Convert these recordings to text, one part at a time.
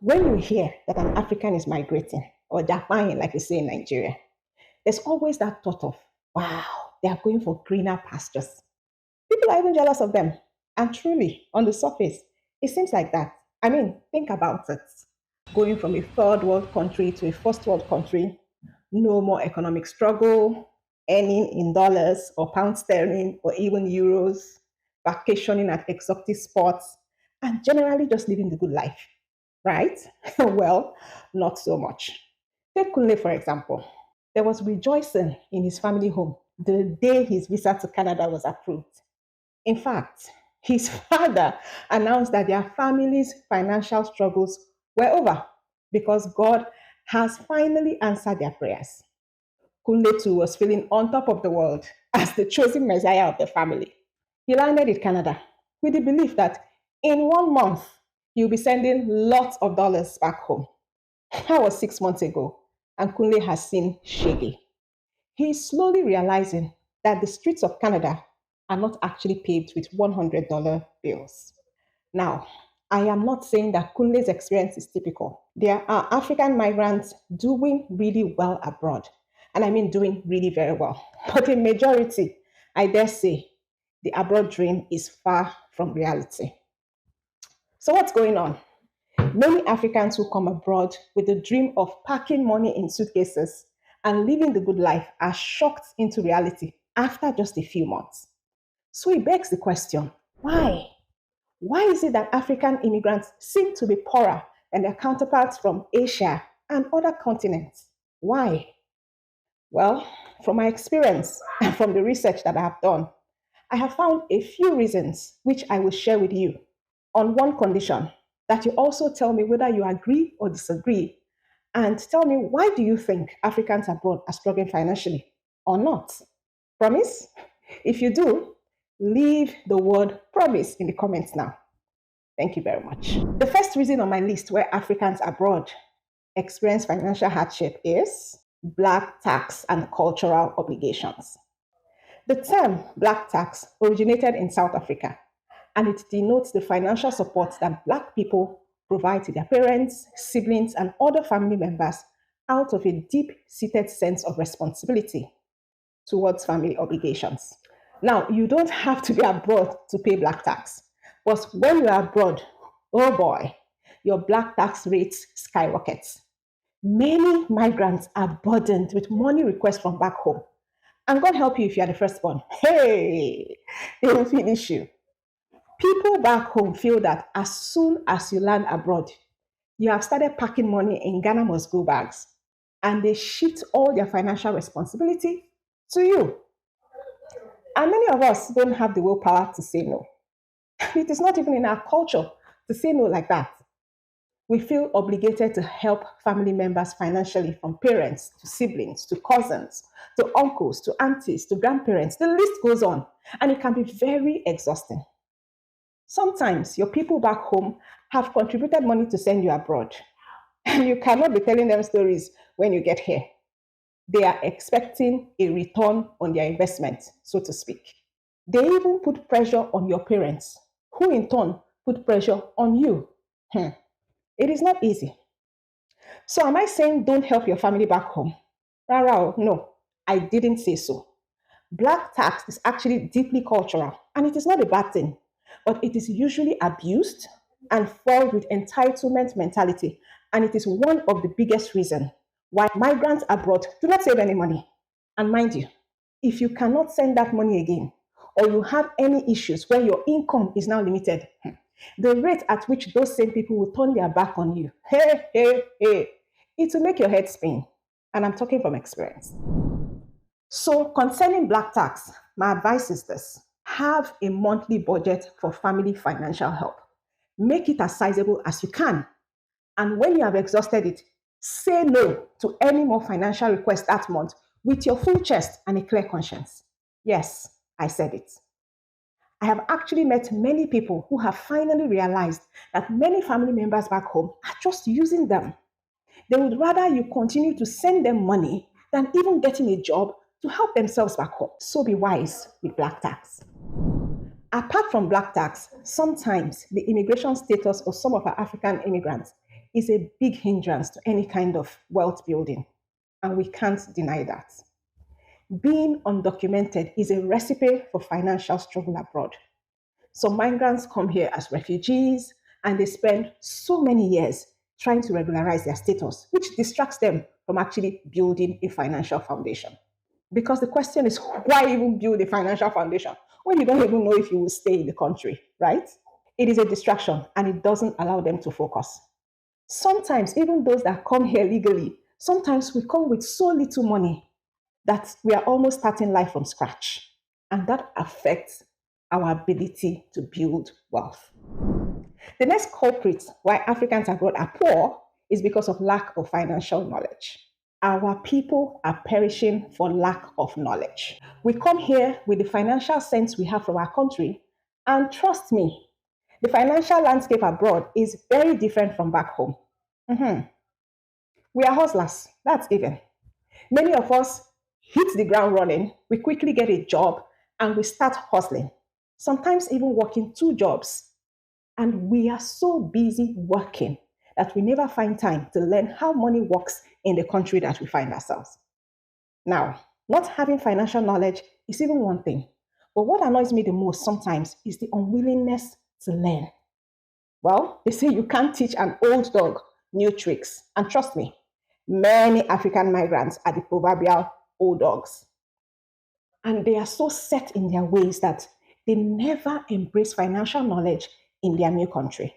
When you hear that an African is migrating or Japan, like we say in Nigeria, there's always that thought of, wow, they are going for greener pastures. People are even jealous of them. And truly, on the surface, it seems like that. I mean, think about it. Going from a third world country to a first world country, no more economic struggle, earning in dollars or pound sterling or even euros, vacationing at exotic spots, and generally just living the good life, right? Well, not so much. Take Kunle, for example. There was rejoicing in his family home the day his visa to Canada was approved. In fact, his father announced that their family's financial struggles were over because God has finally answered their prayers. Kunle too was feeling on top of the world as the chosen messiah of the family. He landed in Canada with the belief that in 1 month he'll be sending lots of dollars back home. That was 6 months ago, and Kunle has seen Shege. He is slowly realizing that the streets of Canada are not actually paved with $100 bills. Now, I am not saying that Kunle's experience is typical. There are African migrants doing really well abroad, and I mean doing really very well. But a majority, I dare say, the abroad dream is far from reality. So, what's going on? Many Africans who come abroad with the dream of packing money in suitcases and living the good life are shocked into reality after just a few months. So it begs the question, why? Why is it that African immigrants seem to be poorer than their counterparts from Asia and other continents? Why? Well, from my experience and from the research that I have done, I have found a few reasons which I will share with you on one condition, that you also tell me whether you agree or disagree, and tell me, why do you think Africans abroad are struggling financially or not? Promise? If you do, leave the word promise in the comments now. Thank you very much. The first reason on my list where Africans abroad experience financial hardship is black tax and cultural obligations. The term black tax originated in South Africa, and it denotes the financial support that black people provide to their parents, siblings, and other family members out of a deep seated sense of responsibility towards family obligations. Now, you don't have to be abroad to pay black tax, but when you're abroad, oh boy, your black tax rates skyrockets. Many migrants are burdened with money requests from back home. And God help you if you are the firstborn. Hey, they will finish you. People back home feel that as soon as you land abroad, you have started packing money in Ghana must go bags, and they shift all their financial responsibility to you. And many of us don't have the willpower to say no. It is not even in our culture to say no like that. We feel obligated to help family members financially, from parents to siblings to cousins to uncles to aunties to grandparents. The list goes on, and it can be very exhausting. Sometimes your people back home have contributed money to send you abroad, and you cannot be telling them stories when you get here. They are expecting a return on their investment, so to speak. They even put pressure on your parents, who in turn put pressure on you. It is not easy. So, am I saying don't help your family back home? Rara, no, I didn't say so. Black tax is actually deeply cultural, and it is not a bad thing, but it is usually abused and falls with entitlement mentality, and it is one of the biggest reasons why migrants abroad do not save any money. And mind you, if you cannot send that money again, or you have any issues where your income is now limited, the rate at which those same people will turn their back on you, it will make your head spin. And I'm talking from experience. So, concerning black tax, my advice is this: have a monthly budget for family financial help. Make it as sizable as you can. And when you have exhausted it, say no to any more financial requests that month with your full chest and a clear conscience. Yes, I said it. I have actually met many people who have finally realized that many family members back home are just using them. They would rather you continue to send them money than even getting a job to help themselves back home. So be wise with black tax. Apart from black tax, sometimes the immigration status of some of our African immigrants is a big hindrance to any kind of wealth building, and we can't deny that. Being undocumented is a recipe for financial struggle abroad. So migrants come here as refugees and they spend so many years trying to regularize their status, which distracts them from actually building a financial foundation. Because the question is, why even build a financial foundation when you don't even know if you will stay in the country, right? It is a distraction and it doesn't allow them to focus. Sometimes, even those that come here legally, sometimes we come with so little money that we are almost starting life from scratch. And that affects our ability to build wealth. The next culprit why Africans abroad are poor is because of lack of financial knowledge. Our people are perishing for lack of knowledge. We come here with the financial sense we have from our country, and trust me, the financial landscape abroad is very different from back home. Mhm. We are hustlers, that's even. Many of us hit the ground running, we quickly get a job, and we start hustling, sometimes even working two jobs. And we are so busy working that we never find time to learn how money works in the country that we find ourselves. Now, not having financial knowledge is even one thing, but what annoys me the most sometimes is the unwillingness to learn. Well, they say you can't teach an old dog new tricks. And trust me, many African migrants are the proverbial old dogs. And they are so set in their ways that they never embrace financial knowledge in their new country.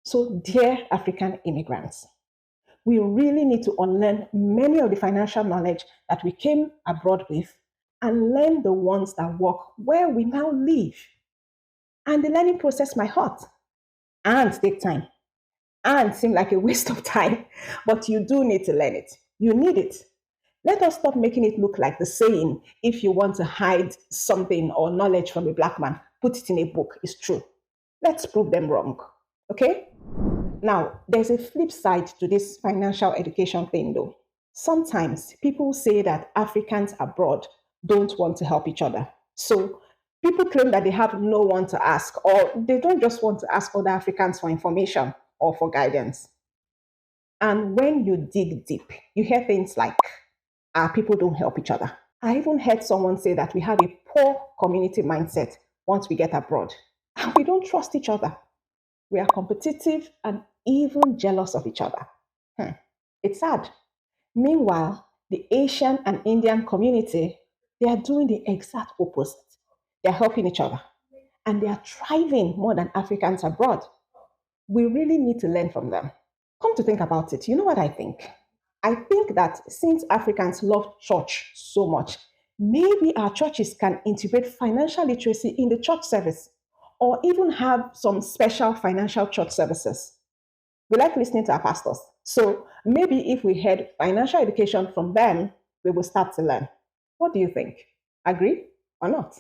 So, dear African immigrants, we really need to unlearn many of the financial knowledge that we came abroad with and learn the ones that work where we now live. And the learning process might hurt and take time and seem like a waste of time, but you do need to learn it. You need it. Let us stop making it look like the saying, if you want to hide something or knowledge from a black man, put it in a book. It's true. Let's prove them wrong. Okay? Now, there's a flip side to this financial education thing, though. Sometimes people say that Africans abroad don't want to help each other. So people claim that they have no one to ask, or they don't just want to ask other Africans for information or for guidance. And when you dig deep, you hear things like, our people don't help each other. I even heard someone say that we have a poor community mindset once we get abroad, and we don't trust each other. We are competitive and even jealous of each other. It's sad. Meanwhile, the Asian and Indian community, they are doing the exact opposite. They're helping each other and they are thriving more than Africans abroad. We really need to learn from them. Come to think about it, you know what I think? I think that since Africans love church so much, maybe our churches can integrate financial literacy in the church service or even have some special financial church services. We like listening to our pastors. So maybe if we had financial education from them, we will start to learn. What do you think? Agree or not?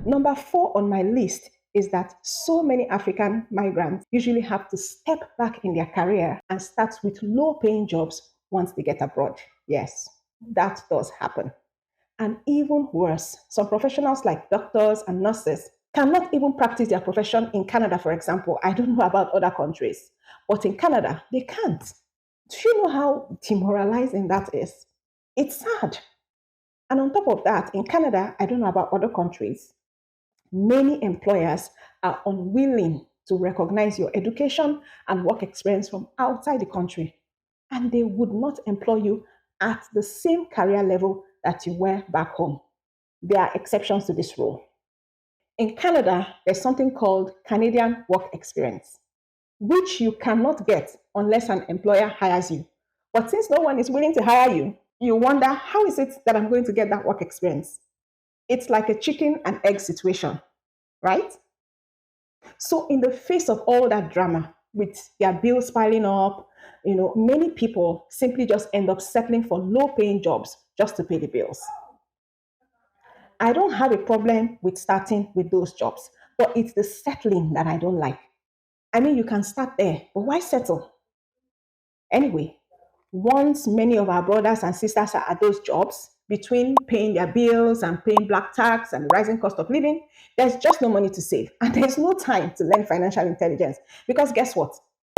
Number four on my list is that so many African migrants usually have to step back in their career and start with low paying jobs once they get abroad. Yes, that does happen. And even worse, some professionals like doctors and nurses cannot even practice their profession in Canada, for example. I don't know about other countries, but in Canada, they can't. Do you know how demoralizing that is? It's sad. And on top of that, in Canada, I don't know about other countries, many employers are unwilling to recognize your education and work experience from outside the country. And they would not employ you at the same career level that you were back home. There are exceptions to this rule. In Canada, there's something called Canadian work experience, which you cannot get unless an employer hires you. But since no one is willing to hire you, you wonder, how is it that I'm going to get that work experience? It's like a chicken and egg situation, right? So, in the face of all that drama, with their bills piling up, many people simply just end up settling for low paying jobs just to pay the bills. I don't have a problem with starting with those jobs, but it's the settling that I don't like. I mean, you can start there, but why settle? Anyway, once many of our brothers and sisters are at those jobs, between paying their bills and paying black tax and rising cost of living, there's just no money to save. And there's no time to learn financial intelligence. Because guess what?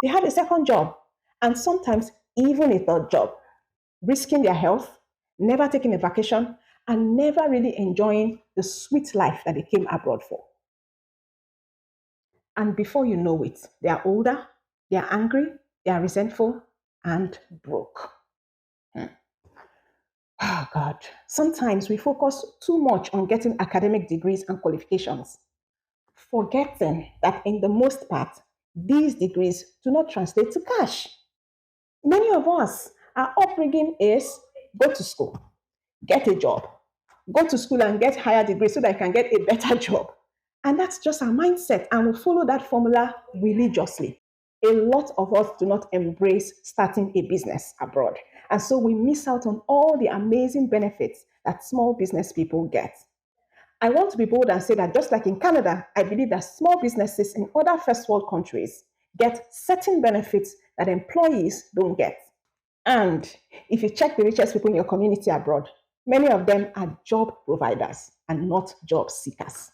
They have a second job, and sometimes even a third job, risking their health, never taking a vacation, and never really enjoying the sweet life that they came abroad for. And before you know it, they are older, they are angry, they are resentful, and broke. Hmm. Oh, God. Sometimes we focus too much on getting academic degrees and qualifications, forgetting that in the most part, these degrees do not translate to cash. Many of us, our upbringing is go to school, get a job, go to school and get higher degrees so that I can get a better job. And that's just our mindset, and we follow that formula religiously. A lot of us do not embrace starting a business abroad. And so we miss out on all the amazing benefits that small business people get. I want to be bold and say that just like in Canada, I believe that small businesses in other first world countries get certain benefits that employees don't get. And if you check the richest people in your community abroad, many of them are job providers and not job seekers.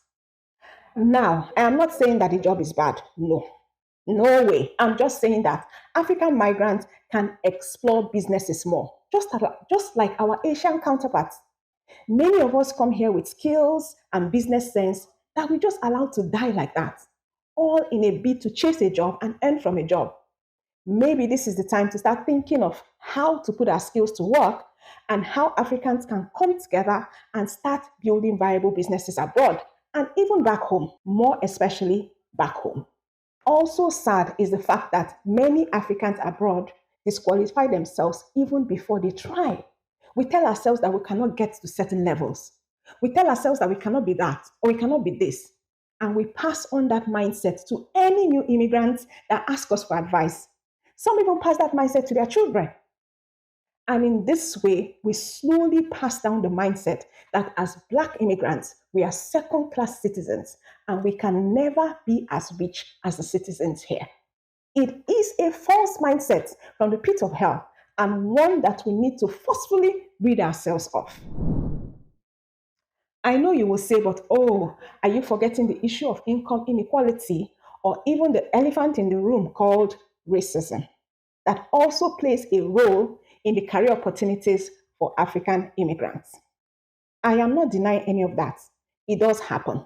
Now, I am not saying that the job is bad. No, no way. I'm just saying that African migrants can explore businesses more, just like our Asian counterparts. Many of us come here with skills and business sense that we just allow to die like that, all in a bid to chase a job and earn from a job. Maybe this is the time to start thinking of how to put our skills to work and how Africans can come together and start building viable businesses abroad and even back home, more especially back home. Also sad is the fact that many Africans abroad disqualify themselves even before they try. We tell ourselves that we cannot get to certain levels. We tell ourselves that we cannot be that or we cannot be this. And we pass on that mindset to any new immigrants that ask us for advice. Some even pass that mindset to their children. And in this way, we slowly pass down the mindset that as Black immigrants, we are second class citizens and we can never be as rich as the citizens here. It is a false mindset from the pit of hell and one that we need to forcefully rid ourselves of. I know you will say, but oh, are you forgetting the issue of income inequality or even the elephant in the room called racism that also plays a role in the career opportunities for African immigrants? I am not denying any of that. It does happen.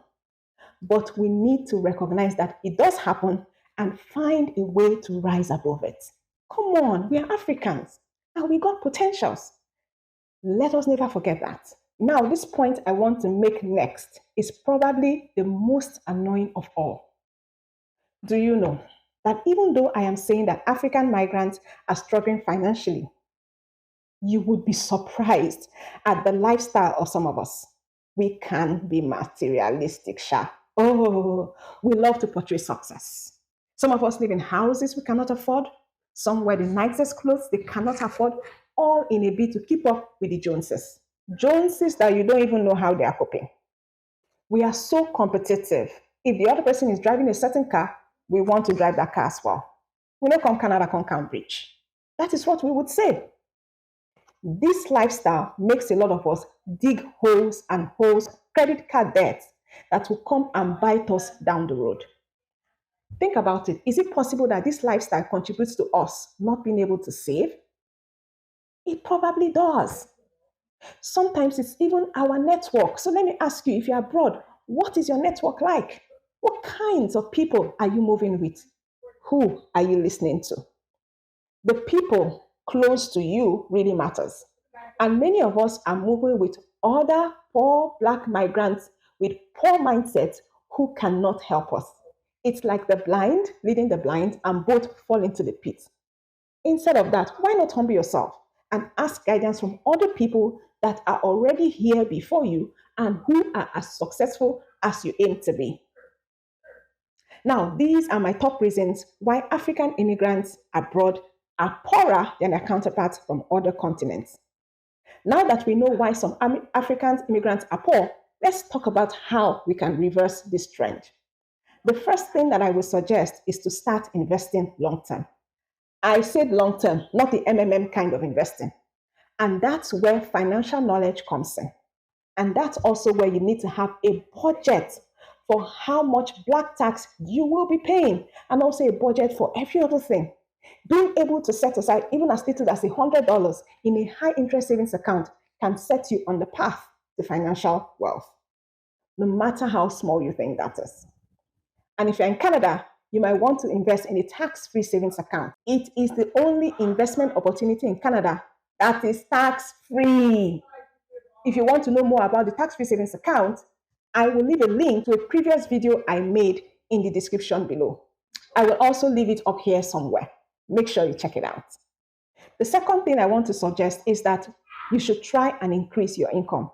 But we need to recognize that it does happen and find a way to rise above it. Come on, we are Africans and we got potentials. Let us never forget that. Now, this point I want to make next is probably the most annoying of all. Do you know that even though I am saying that African migrants are struggling financially, you would be surprised at the lifestyle of some of us. We can be materialistic, sha. Oh, we love to portray success. Some of us live in houses we cannot afford. Some wear the nicest clothes they cannot afford, all in a bid to keep up with the Joneses. Joneses that you don't even know how they are coping. We are so competitive. If the other person is driving a certain car, we want to drive that car as well. We don't come Canada, come Cambridge. That is what we would say. This lifestyle makes a lot of us dig holes and holes, credit card debts that will come and bite us down the road. Think about it. Is it possible that this lifestyle contributes to us not being able to save? It probably does. Sometimes it's even our network. So let me ask you, if you're abroad, what is your network like? What kinds of people are you moving with? Who are you listening to? The people close to you really matters. And many of us are moving with other poor Black migrants with poor mindsets who cannot help us. It's like the blind leading the blind and both fall into the pit. Instead of that, why not humble yourself and ask guidance from other people that are already here before you and who are as successful as you aim to be? Now, these are my top reasons why African immigrants abroad are poorer than their counterparts from other continents. Now that we know why some African immigrants are poor, let's talk about how we can reverse this trend. The first thing that I would suggest is to start investing long term. I said long term, not the MMM kind of investing. And that's where financial knowledge comes in. And that's also where you need to have a budget for how much black tax you will be paying, and also a budget for every other thing. Being able to set aside even as little as $100 in a high interest savings account can set you on the path to financial wealth, no matter how small you think that is. And if you're in Canada, you might want to invest in a tax-free savings account. It is the only investment opportunity in Canada that is tax-free. If you want to know more about the tax-free savings account, I will leave a link to a previous video I made in the description below. I will also leave it up here somewhere. Make sure you check it out. The second thing I want to suggest is that you should try and increase your income.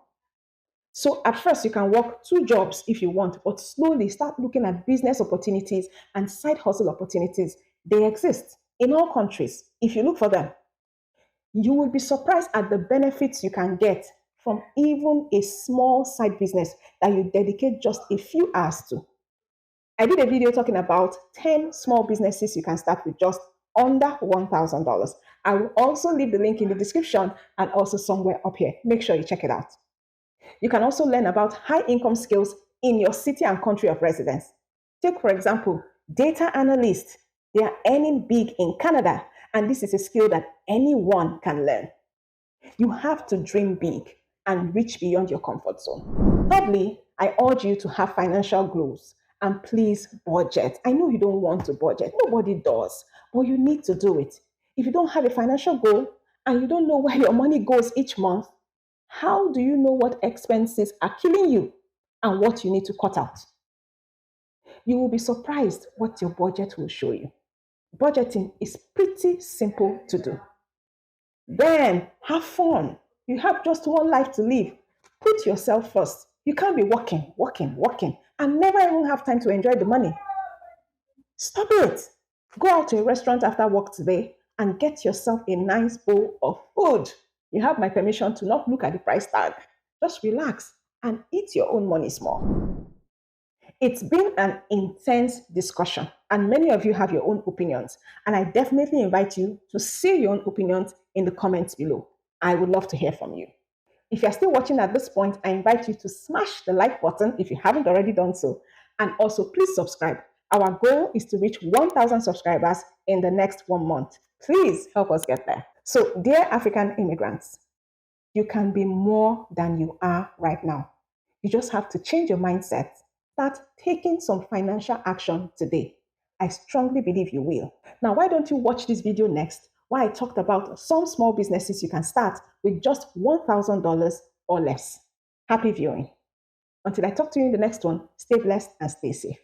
So at first, you can work 2 jobs if you want, but slowly start looking at business opportunities and side hustle opportunities. They exist in all countries. If you look for them, you will be surprised at the benefits you can get from even a small side business that you dedicate just a few hours to. I did a video talking about 10 small businesses you can start with just under $1,000. I will also leave the link in the description and also somewhere up here. Make sure you check it out. You can also learn about high income skills in your city and country of residence. Take, for example, data analysts. They are earning big in Canada, and this is a skill that anyone can learn. You have to dream big and reach beyond your comfort zone. Thirdly, I urge you to have financial goals and please budget. I know you don't want to budget, nobody does, but you need to do it. If you don't have a financial goal and you don't know where your money goes each month, how do you know what expenses are killing you and what you need to cut out? You will be surprised what your budget will show you. Budgeting is pretty simple to do. Then have fun. You have just one life to live. Put yourself first. You can't be working, and never even have time to enjoy the money. Stop it. Go out to a restaurant after work today and get yourself a nice bowl of food. You have my permission to not look at the price tag. Just relax and eat your own money small. It's been an intense discussion, and many of you have your own opinions. And I definitely invite you to say your own opinions in the comments below. I would love to hear from you. If you're still watching at this point, I invite you to smash the like button if you haven't already done so. And also, please subscribe. Our goal is to reach 1,000 subscribers in the next 1 month. Please help us get there. So, dear African immigrants, you can be more than you are right now. You just have to change your mindset. Start taking some financial action today. I strongly believe you will. Now, why don't you watch this video next, where I talked about some small businesses you can start with just $1,000 or less. Happy viewing. Until I talk to you in the next one, stay blessed and stay safe.